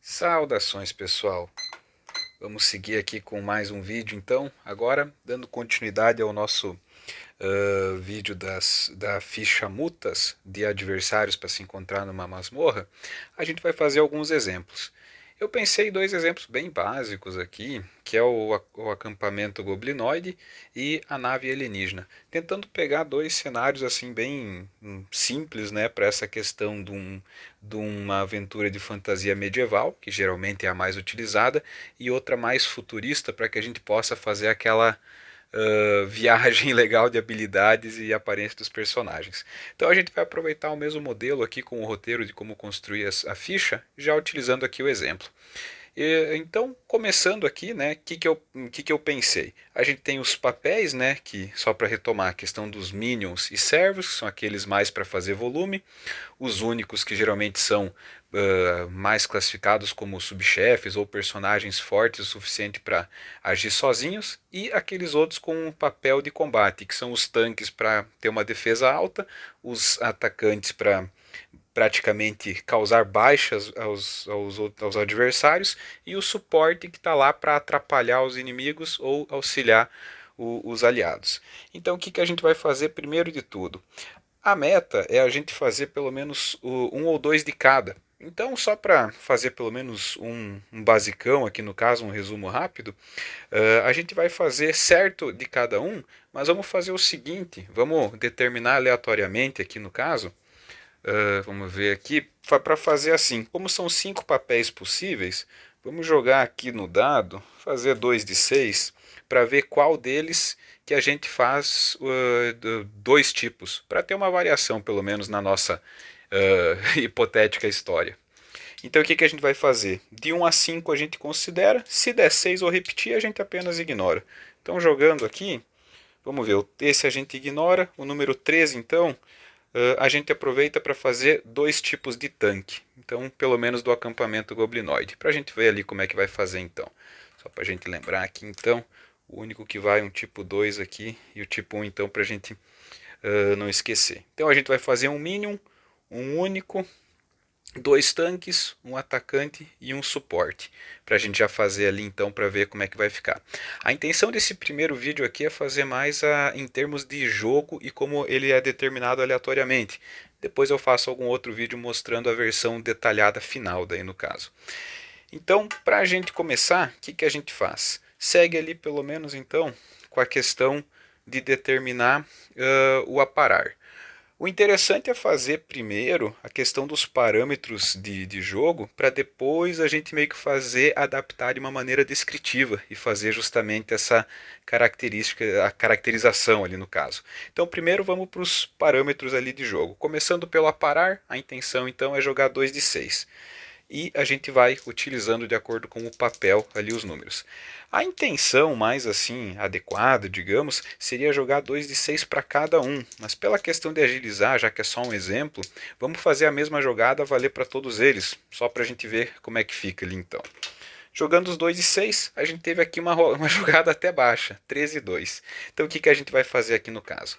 Saudações, pessoal! Vamos seguir aqui com mais um vídeo então, agora dando continuidade ao nosso vídeo da ficha mutas de adversários para se encontrar numa masmorra. A gente vai fazer alguns exemplos. Eu pensei em dois exemplos bem básicos aqui, que é o acampamento goblinoide e a nave alienígena, tentando pegar dois cenários assim bem simples, né, para essa questão de uma aventura de fantasia medieval, que geralmente é a mais utilizada, e outra mais futurista para que a gente possa fazer aquela viagem legal de habilidades e aparência dos personagens. Então a gente vai aproveitar o mesmo modelo aqui com o roteiro de como construir a ficha, já utilizando aqui o exemplo. Então, começando aqui, né, o que eu pensei? A gente tem os papéis, né, que só para retomar a questão dos minions e servos, que são aqueles mais para fazer volume, os únicos que geralmente são mais classificados como subchefes ou personagens fortes o suficiente para agir sozinhos, e aqueles outros com um papel de combate, que são os tanques para ter uma defesa alta, os atacantes para praticamente causar baixas aos adversários, e o suporte que está lá para atrapalhar os inimigos ou auxiliar os aliados. Então o que a gente vai fazer primeiro de tudo? A meta é a gente fazer pelo menos um ou dois de cada. Então, só para fazer pelo menos um basicão, aqui no caso, um resumo rápido, a gente vai fazer certo de cada um, mas vamos fazer o seguinte: vamos determinar aleatoriamente aqui no caso. Vamos ver aqui, para fazer assim, como são 5 papéis possíveis, vamos jogar aqui no dado, fazer 2 de 6, para ver qual deles que a gente faz dois tipos, para ter uma variação pelo menos na nossa hipotética história. Então o que a gente vai fazer? De 1 a 5 a gente considera, se der 6 ou repetir a gente apenas ignora. Então jogando aqui, vamos ver, esse a gente ignora, o número 13 então, a gente aproveita para fazer dois tipos de tanque. Então, pelo menos do acampamento goblinoide. Para a gente ver ali como é que vai fazer então. Só para a gente lembrar aqui então, o único que vai um tipo 2 aqui e o tipo 1 então para a gente não esquecer. Então a gente vai fazer um minion, um único, dois tanques, um atacante e um suporte, para a gente já fazer ali então para ver como é que vai ficar. A intenção desse primeiro vídeo aqui é fazer mais em termos de jogo e como ele é determinado aleatoriamente. Depois eu faço algum outro vídeo mostrando a versão detalhada final daí no caso. Então, para a gente começar, o que a gente faz? Segue ali pelo menos então com a questão de determinar o aparar. O interessante é fazer primeiro a questão dos parâmetros de jogo, para depois a gente meio que fazer adaptar de uma maneira descritiva e fazer justamente essa característica, a caracterização ali no caso. Então primeiro vamos para os parâmetros ali de jogo. Começando pelo aparar, a intenção então é jogar 2 de 6 e a gente vai utilizando de acordo com o papel ali os números. A intenção mais assim adequada, digamos, seria jogar 2 de 6 para cada um, mas pela questão de agilizar, já que é só um exemplo, vamos fazer a mesma jogada valer para todos eles, só para a gente ver como é que fica ali então. Jogando os 2 de 6, a gente teve aqui uma jogada até baixa, 13 e 2. Então o que a gente vai fazer aqui no caso?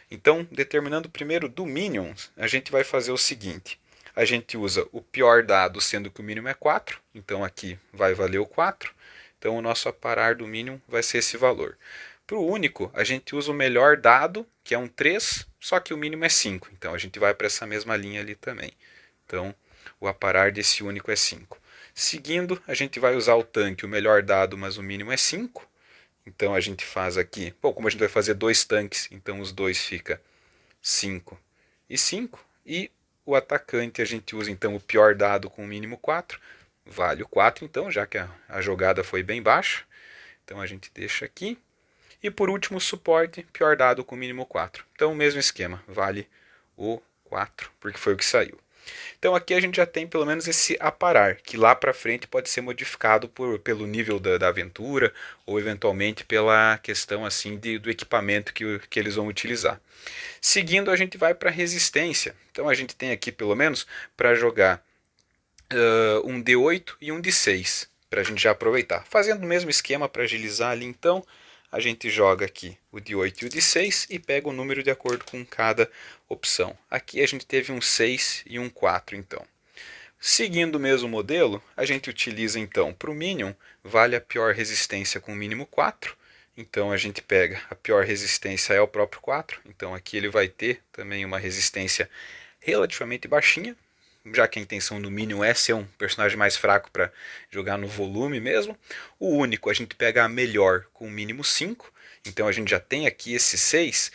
Então, determinando primeiro do Minions, a gente vai fazer o seguinte: a gente usa o pior dado, sendo que o mínimo é 4, então aqui vai valer o 4, então o nosso aparar do mínimo vai ser esse valor. Para o único, a gente usa o melhor dado, que é um 3, só que o mínimo é 5, então a gente vai para essa mesma linha ali também. Então o aparar desse único é 5. Seguindo, a gente vai usar o tanque, o melhor dado, mas o mínimo é 5. Então a gente faz aqui, bom, como a gente vai fazer dois tanques, então os dois fica 5 e 5. E o atacante a gente usa então o pior dado com o mínimo 4. Vale o 4 então, já que a jogada foi bem baixa. Então a gente deixa aqui. E por último o suporte, pior dado com o mínimo 4. Então o mesmo esquema, vale o 4, porque foi o que saiu. Então aqui a gente já tem pelo menos esse aparar, que lá para frente pode ser modificado pelo nível da aventura ou eventualmente pela questão assim do equipamento que eles vão utilizar. Seguindo a gente vai para resistência. Então a gente tem aqui pelo menos para jogar um D8 e um D6, para a gente já aproveitar. Fazendo o mesmo esquema para agilizar ali então, a gente joga aqui o D8 e o D6 e pega o número de acordo com cada opção. Aqui a gente teve um 6 e um 4 então. Seguindo o mesmo modelo, a gente utiliza então para o Minion, vale a pior resistência com o mínimo 4. Então a gente pega a pior resistência é o próprio 4. Então aqui ele vai ter também uma resistência relativamente baixinha, já que a intenção do Minion é ser um personagem mais fraco para jogar no volume mesmo. O único a gente pega a melhor com o mínimo 5. Então a gente já tem aqui esse 6.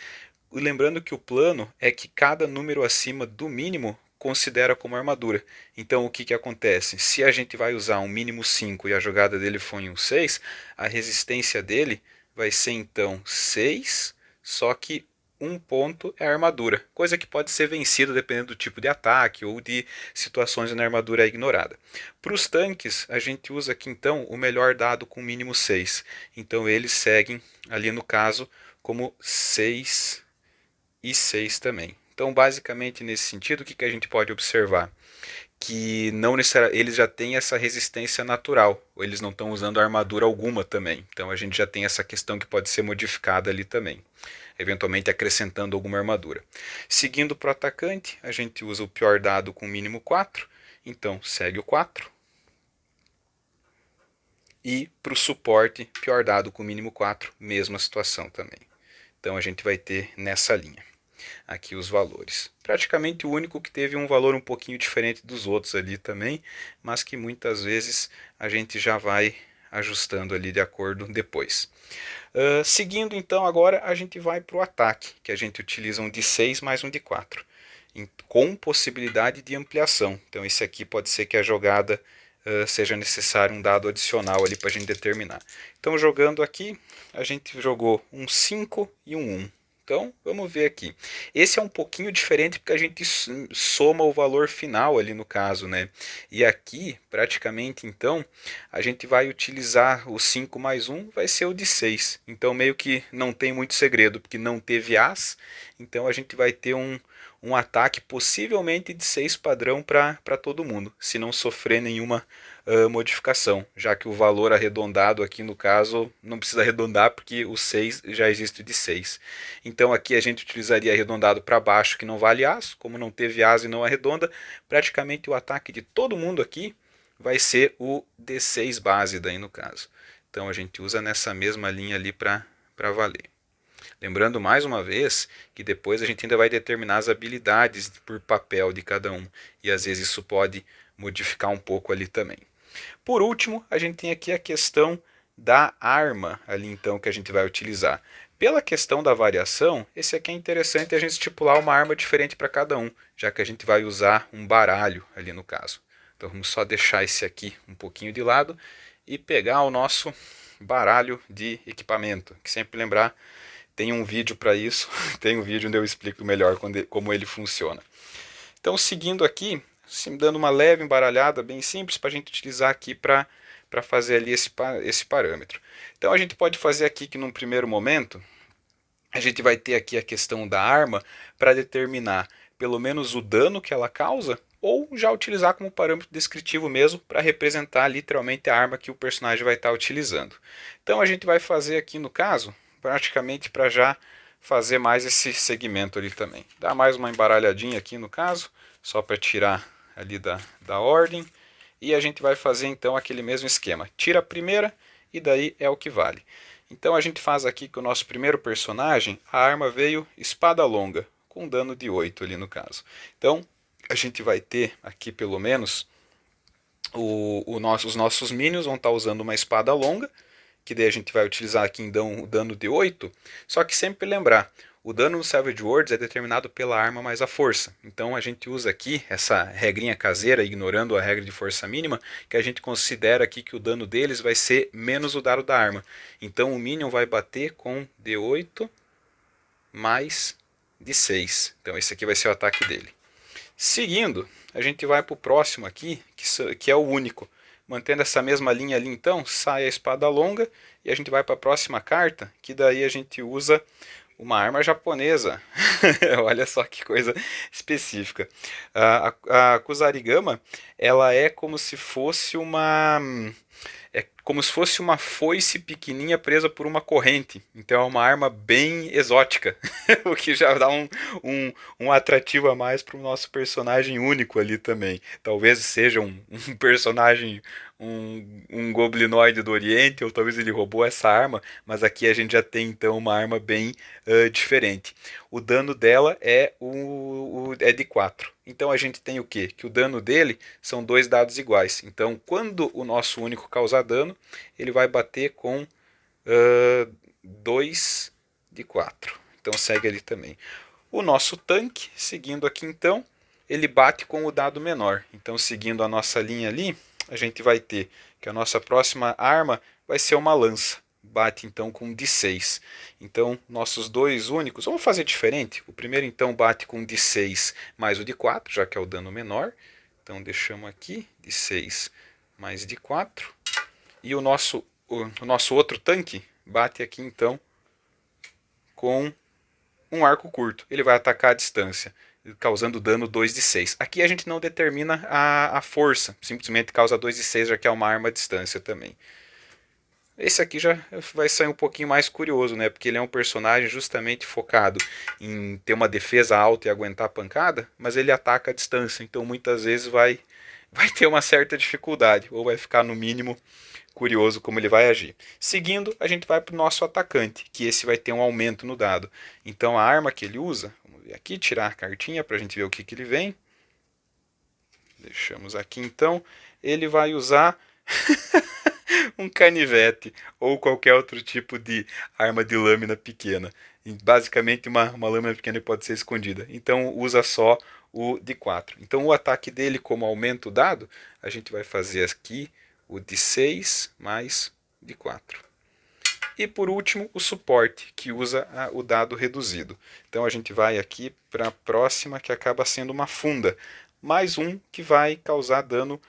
E lembrando que o plano é que cada número acima do mínimo considera como armadura. Então o que, que acontece? Se a gente vai usar um mínimo 5 e a jogada dele for em um 6, a resistência dele vai ser então 6, só que um ponto é a armadura, coisa que pode ser vencida dependendo do tipo de ataque ou de situações onde a armadura é ignorada. Para os tanques, a gente usa aqui então o melhor dado com mínimo 6. Então eles seguem ali no caso como 6 e 6 também. Então, basicamente, nesse sentido, o que a gente pode observar? Que não necessariamente eles já têm essa resistência natural, ou eles não estão usando armadura alguma também. Então, a gente já tem essa questão que pode ser modificada ali também, eventualmente acrescentando alguma armadura. Seguindo para o atacante, a gente usa o pior dado com mínimo 4, então segue o 4. E para o suporte, pior dado com mínimo 4, mesma situação também. Então, a gente vai ter nessa linha aqui os valores. Praticamente o único que teve um valor um pouquinho diferente dos outros ali também, mas que muitas vezes a gente já vai ajustando ali de acordo depois. Seguindo então agora a gente vai para o ataque, que a gente utiliza um de 6 mais um de 4, com possibilidade de ampliação. Então esse aqui pode ser que a jogada seja necessário um dado adicional ali para a gente determinar. Então jogando aqui, a gente jogou um 5 e um 1. Então, vamos ver aqui. Esse é um pouquinho diferente porque a gente soma o valor final ali no caso, né? E aqui, praticamente, então, a gente vai utilizar o 5 mais 1, vai ser o de 6. Então, meio que não tem muito segredo, porque não teve as. Então, a gente vai ter um ataque possivelmente de 6 padrão para todo mundo, se não sofrer nenhuma modificação, já que o valor arredondado aqui no caso não precisa arredondar porque o 6 já existe de 6. Então aqui a gente utilizaria arredondado para baixo, que não vale as, como não teve as e não arredonda, praticamente o ataque de todo mundo aqui vai ser o D6 base daí no caso. Então a gente usa nessa mesma linha ali para valer. Lembrando mais uma vez que depois a gente ainda vai determinar as habilidades por papel de cada um, e às vezes isso pode modificar um pouco ali também. Por último, a gente tem aqui a questão da arma ali então que a gente vai utilizar. Pela questão da variação, esse aqui é interessante a gente estipular uma arma diferente para cada um, já que a gente vai usar um baralho ali no caso. Então vamos só deixar esse aqui um pouquinho de lado e pegar o nosso baralho de equipamento, que sempre lembrar, tem um vídeo para isso, tem um vídeo onde eu explico melhor como ele funciona. Então seguindo aqui, dando uma leve embaralhada bem simples para a gente utilizar aqui para fazer ali esse parâmetro. Então a gente pode fazer aqui que num primeiro momento a gente vai ter aqui a questão da arma para determinar pelo menos o dano que ela causa, ou já utilizar como parâmetro descritivo mesmo para representar literalmente a arma que o personagem vai estar utilizando. Então a gente vai fazer aqui no caso, praticamente para já fazer mais esse segmento ali também. Dá mais uma embaralhadinha aqui no caso, só para tirar ali da ordem. E a gente vai fazer então aquele mesmo esquema. Tira a primeira e daí é o que vale. Então a gente faz aqui que o nosso primeiro personagem, a arma veio espada longa, com dano de 8 ali no caso. Então a gente vai ter aqui pelo menos os nossos minions vão estar usando uma espada longa, que daí a gente vai utilizar aqui então o dano de 8, só que sempre lembrar, o dano no Savage Worlds é determinado pela arma mais a força. Então a gente usa aqui essa regrinha caseira, ignorando a regra de força mínima, que a gente considera aqui que o dano deles vai ser menos o dado da arma. Então o Minion vai bater com D8 mais de 6. Então esse aqui vai ser o ataque dele. Seguindo, a gente vai para o próximo aqui, que é o único. Mantendo essa mesma linha ali então, sai a espada longa e a gente vai para a próxima carta, que daí a gente usa uma arma japonesa. Olha só que coisa específica. A Kusarigama, ela é como se fosse uma foice pequenininha presa por uma corrente. Então é uma arma bem exótica, o que já dá um atrativo a mais para o nosso personagem único ali também. Talvez seja um personagem, um goblinoide do Oriente, ou talvez ele roubou essa arma, mas aqui a gente já tem então uma arma bem diferente. O dano dela é de 4. Então a gente tem o quê? Que o dano dele são dois dados iguais. Então quando o nosso único causar dano, ele vai bater com 2 de 4. Então segue ali também. O nosso tanque, seguindo aqui então, ele bate com o dado menor. Então seguindo a nossa linha ali, a gente vai ter que a nossa próxima arma vai ser uma lança. Bate então com D6. Então nossos dois únicos, vamos fazer diferente. O primeiro então bate com D6 mais o D4, já que é o dano menor. Então deixamos aqui D6 mais D4. E o nosso outro tanque bate aqui então com um arco curto. Ele vai atacar à distância, causando dano 2 de 6. Aqui a gente não determina a força, simplesmente causa 2 de 6, já que é uma arma à distância também. Esse aqui já vai sair um pouquinho mais curioso, né? Porque ele é um personagem justamente focado em ter uma defesa alta e aguentar a pancada, mas ele ataca à distância, então muitas vezes vai ter uma certa dificuldade, ou vai ficar no mínimo curioso como ele vai agir. Seguindo, a gente vai para o nosso atacante, que esse vai ter um aumento no dado. Então a arma que ele usa, vamos ver aqui, tirar a cartinha para a gente ver o que ele vem. Deixamos aqui então, ele vai usar um canivete ou qualquer outro tipo de arma de lâmina pequena. Basicamente uma lâmina pequena pode ser escondida. Então usa só o de 4. Então o ataque dele, como aumenta o dado, a gente vai fazer aqui o de 6 mais de 4. E por último, o suporte, que usa o dado reduzido. Então a gente vai aqui para a próxima, que acaba sendo uma funda. Mais um que vai causar dano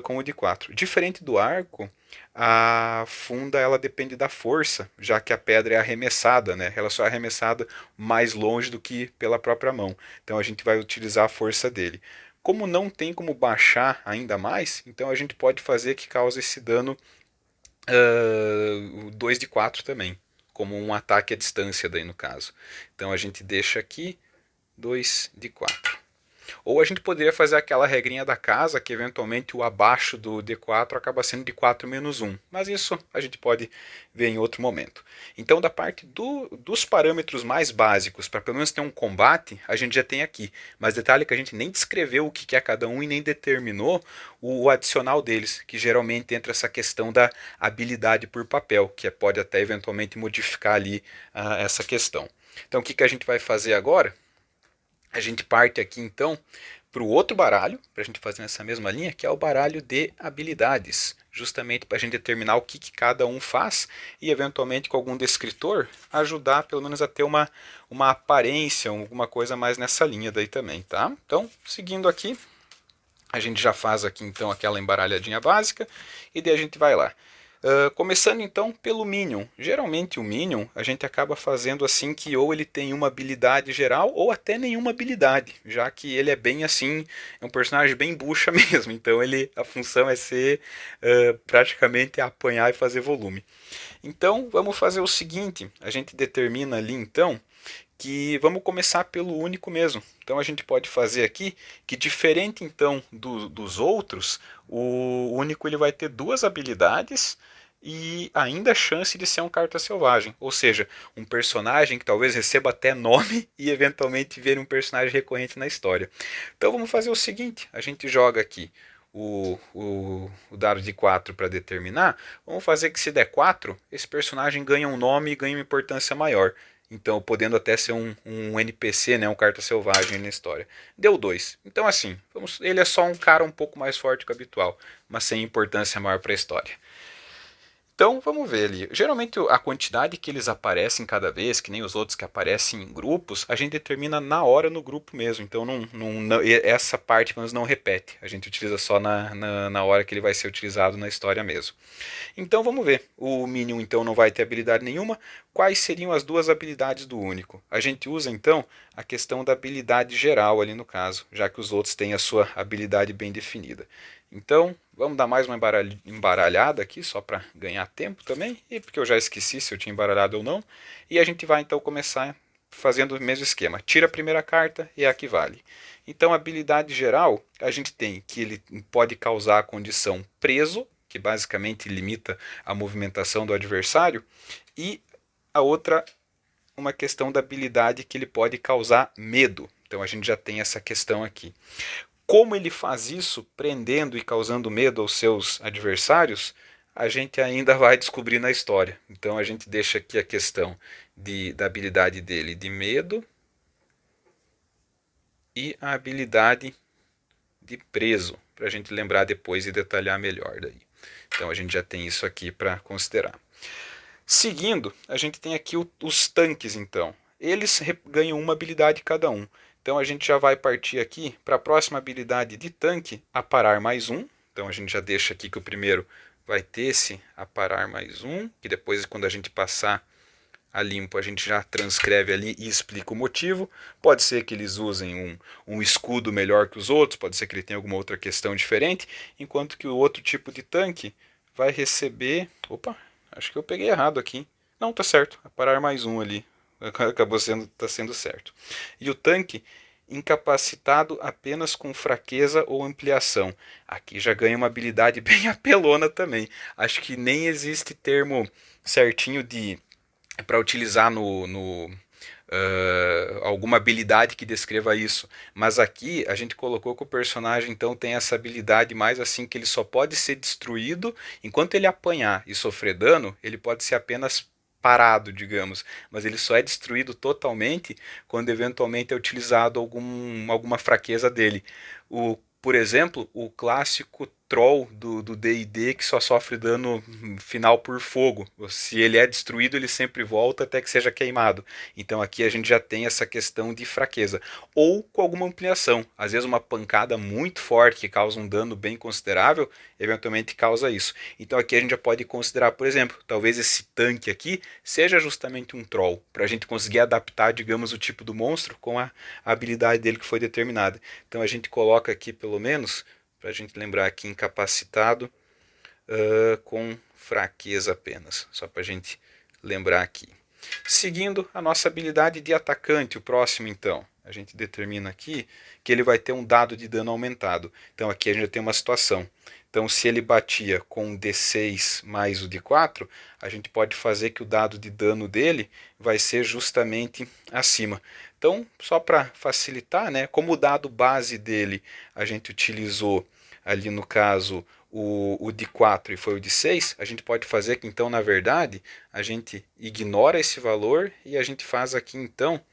com o de 4. Diferente do arco, a funda ela depende da força, já que a pedra é arremessada, né? Ela só é arremessada mais longe do que pela própria mão. Então a gente vai utilizar a força dele. Como não tem como baixar ainda mais, então a gente pode fazer que cause esse dano 2 de 4 também, como um ataque à distância daí no caso. Então a gente deixa aqui 2 de 4. Ou a gente poderia fazer aquela regrinha da casa, que eventualmente o abaixo do D4 acaba sendo de 4 menos 1. Mas isso a gente pode ver em outro momento. Então, da parte dos parâmetros mais básicos, para pelo menos ter um combate, a gente já tem aqui. Mas detalhe que a gente nem descreveu o que é cada um e nem determinou o adicional deles, que geralmente entra essa questão da habilidade por papel, que pode até eventualmente modificar ali essa questão. Então, o que a gente vai fazer agora? A gente parte aqui então para o outro baralho, para a gente fazer nessa mesma linha, que é o baralho de habilidades, justamente para a gente determinar o que cada um faz e eventualmente com algum descritor ajudar pelo menos a ter uma aparência, alguma coisa mais nessa linha daí também, tá? Então, seguindo aqui, a gente já faz aqui então aquela embaralhadinha básica e daí a gente vai lá. Começando então pelo Minion. Geralmente o Minion a gente acaba fazendo assim que ou ele tem uma habilidade geral ou até nenhuma habilidade, já que ele é bem assim, é um personagem bem bucha mesmo, então a função é ser praticamente apanhar e fazer volume. Então vamos fazer o seguinte, a gente determina ali então que vamos começar pelo único mesmo. Então a gente pode fazer aqui que diferente então dos outros, o único ele vai ter duas habilidades e ainda a chance de ser um carta selvagem, ou seja, um personagem que talvez receba até nome e eventualmente vire um personagem recorrente na história. Então vamos fazer o seguinte, a gente joga aqui o dado de 4 para determinar, vamos fazer que se der 4, esse personagem ganha um nome e ganha uma importância maior. Então, podendo até ser um NPC, né, um carta selvagem na história. Deu 2. Então, assim, ele é só um cara um pouco mais forte que o habitual, mas sem importância maior para a história. Então, vamos ver ali. Geralmente a quantidade que eles aparecem cada vez, que nem os outros que aparecem em grupos, a gente determina na hora no grupo mesmo. Então, essa parte pelo menos não repete. A gente utiliza só na hora que ele vai ser utilizado na história mesmo. Então, vamos ver. O Minion, então, não vai ter habilidade nenhuma. Quais seriam as duas habilidades do único? A gente usa, então, a questão da habilidade geral ali no caso, já que os outros têm a sua habilidade bem definida. Então, vamos dar mais uma embaralhada aqui, só para ganhar tempo também, e porque eu já esqueci se eu tinha embaralhado ou não. E a gente vai então começar fazendo o mesmo esquema. Tira a primeira carta e é a que vale. Então, a habilidade geral, a gente tem que ele pode causar a condição preso, que basicamente limita a movimentação do adversário, e a outra, uma questão da habilidade que ele pode causar medo. Então, a gente já tem essa questão aqui. Como ele faz isso, prendendo e causando medo aos seus adversários, a gente ainda vai descobrir na história. Então a gente deixa aqui a questão da habilidade dele de medo e a habilidade de preso, para a gente lembrar depois e detalhar melhor daí. Então a gente já tem isso aqui para considerar. Seguindo, a gente tem aqui os tanques então. Eles ganham uma habilidade cada um. Então a gente já vai partir aqui para a próxima habilidade de tanque, aparar mais um. Então a gente já deixa aqui que o primeiro vai ter esse aparar mais um, que depois quando a gente passar a limpo a gente já transcreve ali e explica o motivo. Pode ser que eles usem um escudo melhor que os outros, pode ser que ele tenha alguma outra questão diferente, enquanto que o outro tipo de tanque vai receber... Opa, acho que eu peguei errado aqui. Não, tá certo, aparar mais um ali. Acabou sendo certo. E o tanque incapacitado apenas com fraqueza ou ampliação. Aqui já ganha uma habilidade bem apelona também. Acho que nem existe termo certinho para utilizar alguma habilidade que descreva isso. Mas aqui a gente colocou que o personagem então tem essa habilidade mais assim que ele só pode ser destruído enquanto ele apanhar e sofrer dano, ele pode ser apenas parado, digamos, mas ele só é destruído totalmente quando eventualmente é utilizado alguma fraqueza dele. Por exemplo, o clássico troll do D&D que só sofre dano final por fogo. Se ele é destruído, ele sempre volta até que seja queimado. Então aqui a gente já tem essa questão de fraqueza. Ou com alguma ampliação. Às vezes uma pancada muito forte que causa um dano bem considerável, eventualmente causa isso. Então aqui a gente já pode considerar, por exemplo, talvez esse tanque aqui seja justamente um troll, para a gente conseguir adaptar, digamos, o tipo do monstro com a habilidade dele que foi determinada. Então a gente coloca aqui pelo menos, para a gente lembrar aqui, incapacitado com fraqueza apenas, só para a gente lembrar aqui. Seguindo a nossa habilidade de atacante, o próximo então, a gente determina aqui que ele vai ter um dado de dano aumentado. Então aqui a gente já tem uma situação. Então se ele batia com um D6 mais o D4, a gente pode fazer que o dado de dano dele vai ser justamente acima. Então, só para facilitar, né, como o dado base dele a gente utilizou ali no caso o de 4 e foi o de 6, a gente pode fazer que então, na verdade, a gente ignora esse valor e a gente faz aqui então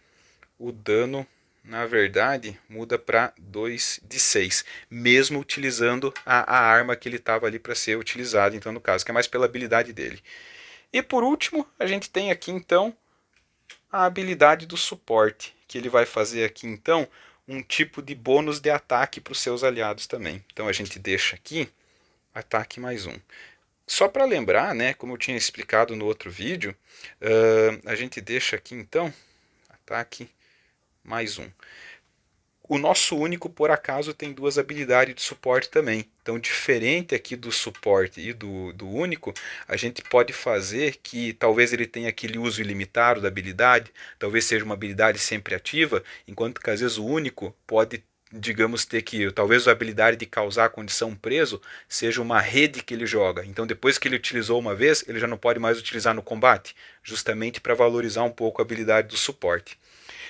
o dano, na verdade, muda para 2 de 6, mesmo utilizando a arma que ele estava ali para ser utilizado, então no caso, que é mais pela habilidade dele. E por último, a gente tem aqui então a habilidade do suporte, que ele vai fazer aqui então um tipo de bônus de ataque para os seus aliados também. Então a gente deixa aqui ataque mais um. Só para lembrar, né, como eu tinha explicado no outro vídeo, a gente deixa aqui então ataque mais um. O nosso único, por acaso, tem duas habilidades de suporte também. Então, diferente aqui do suporte e do único, a gente pode fazer que talvez ele tenha aquele uso ilimitado da habilidade, talvez seja uma habilidade sempre ativa, enquanto que às vezes o único pode, digamos, ter que, talvez a habilidade de causar a condição preso seja uma rede que ele joga. Então, depois que ele utilizou uma vez, ele já não pode mais utilizar no combate, justamente para valorizar um pouco a habilidade do suporte.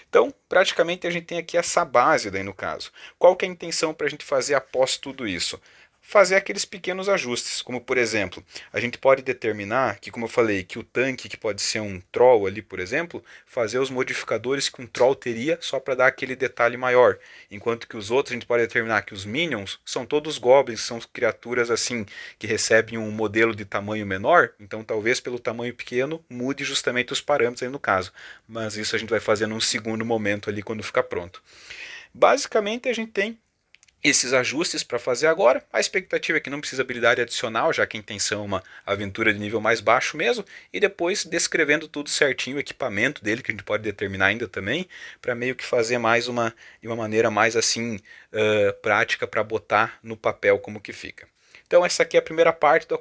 Então, praticamente a gente tem aqui essa base daí no caso. Qual que é a intenção para a gente fazer após tudo isso? fazer aqueles pequenos ajustes, como por exemplo, a gente pode determinar que, como eu falei, que o tanque que pode ser um troll ali, por exemplo, fazer os modificadores que um troll teria só para dar aquele detalhe maior, enquanto que os outros a gente pode determinar que os minions são todos goblins, são criaturas assim que recebem um modelo de tamanho menor, então talvez pelo tamanho pequeno mude justamente os parâmetros aí no caso, mas isso a gente vai fazer num segundo momento ali quando ficar pronto. Basicamente a gente tem esses ajustes para fazer agora. A expectativa é que não precisa habilidade adicional, já que a intenção é uma aventura de nível mais baixo mesmo, e depois descrevendo tudo certinho, o equipamento dele, que a gente pode determinar ainda também, para meio que fazer mais de uma maneira mais assim prática para botar no papel como que fica. Então essa aqui é a primeira parte do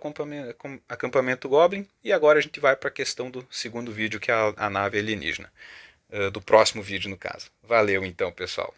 acampamento Goblin, e agora a gente vai para a questão do segundo vídeo, que é a nave alienígena. Do próximo vídeo no caso. Valeu então, pessoal.